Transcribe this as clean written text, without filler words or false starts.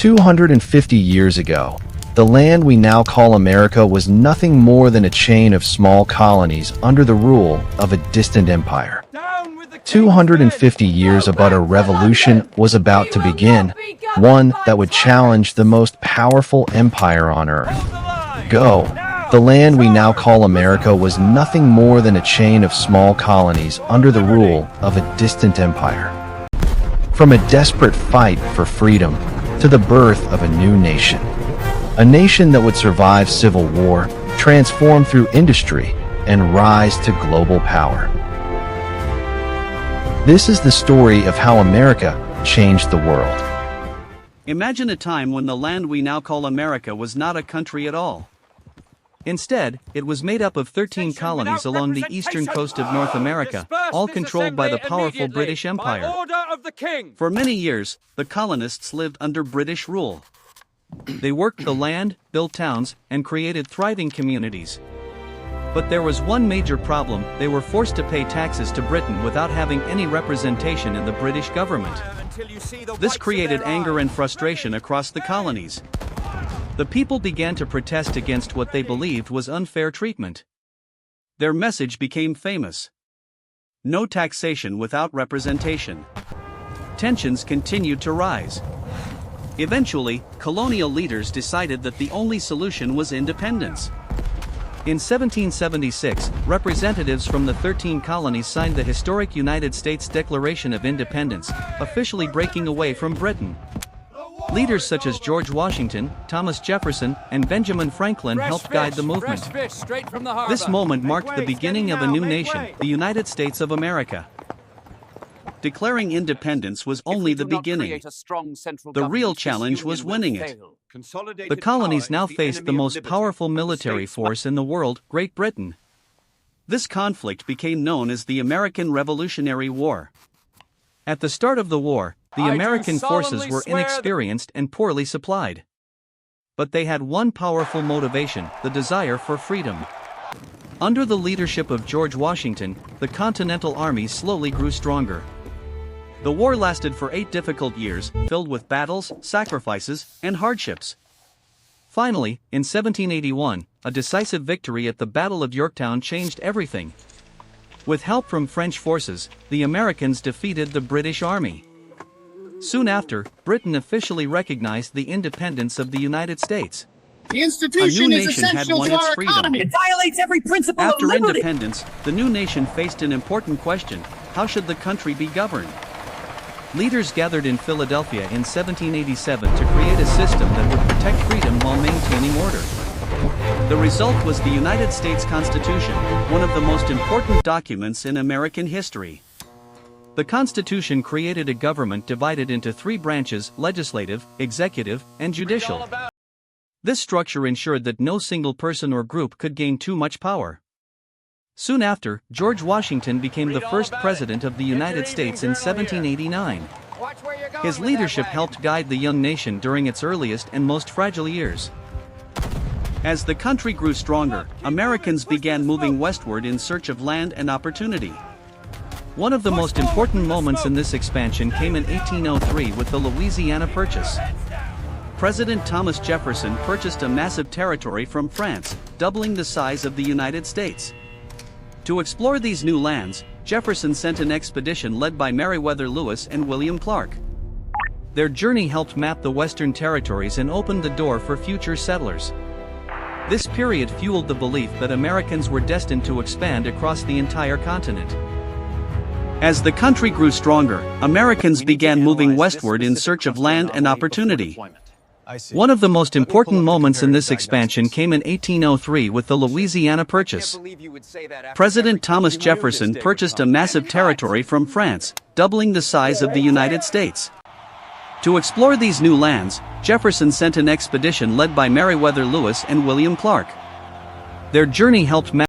250 years ago, the land we now call America was nothing more than a chain of small colonies under the rule of a distant empire. 250 years about a revolution was about to begin, one that would challenge the most powerful empire on earth. Go! The land we now call America was nothing more than a chain of small colonies under the rule of a distant empire. From a desperate fight for freedom to the birth of a new nation. A nation that would survive civil war, transform through industry, and rise to global power. This is the story of how America changed the world. Imagine a time when the land we now call America was not a country at all. Instead, it was made up of 13 colonies along the eastern coast of North America, all controlled by the powerful British Empire. For many years, the colonists lived under British rule. They worked the land, built towns, and created thriving communities. But there was one major problem: they were forced to pay taxes to Britain without having any representation in the British government. This created anger and frustration across the colonies. The people began to protest against what they believed was unfair treatment. Their message became famous: no taxation without representation. Tensions continued to rise. Eventually, colonial leaders decided that the only solution was independence. In 1776, representatives from the 13 colonies signed the historic United States Declaration of Independence, officially breaking away from Britain. Leaders such as George Washington, Thomas Jefferson, and Benjamin Franklin helped guide the movement. This moment marked the beginning of a new nation, the United States of America. Declaring independence was only the beginning. The real challenge was winning it. The colonies now faced the most powerful military force in the world, Great Britain. This conflict became known as the American Revolutionary War. At the start of the war, the American forces were inexperienced and poorly supplied. But they had one powerful motivation: the desire for freedom. Under the leadership of George Washington, the Continental Army slowly grew stronger. The war lasted for 8 difficult years, filled with battles, sacrifices, and hardships. Finally, in 1781, a decisive victory at the Battle of Yorktown changed everything. With help from French forces, the Americans defeated the British Army. Soon after, Britain officially recognized the independence of the United States. The institution is essential to our economy. It violates every principle of liberty. After independence, the new nation faced an important question: how should the country be governed? Leaders gathered in Philadelphia in 1787 to create a system that would protect freedom while maintaining order. The result was the United States Constitution, one of the most important documents in American history. The Constitution created a government divided into 3 branches: legislative, executive, and judicial. This structure ensured that no single person or group could gain too much power. Soon after, George Washington became the first president of the United States in 1789. His leadership helped guide the young nation during its earliest and most fragile years. As the country grew stronger, Americans began moving westward in search of land and opportunity. One of the most important moments in this expansion came in 1803 with the Louisiana Purchase. President Thomas Jefferson purchased a massive territory from France, doubling the size of the United States. To explore these new lands, Jefferson sent an expedition led by Meriwether Lewis and William Clark. Their journey helped map the western territories and opened the door for future settlers. This period fueled the belief that Americans were destined to expand across the entire continent. As the country grew stronger, Americans began moving westward in search of land and opportunity. One of the most important moments in this expansion came in 1803 with the Louisiana Purchase. President Thomas Jefferson purchased a massive territory from France, doubling the size of the United States. To explore these new lands, Jefferson sent an expedition led by Meriwether Lewis and William Clark. Their journey helped map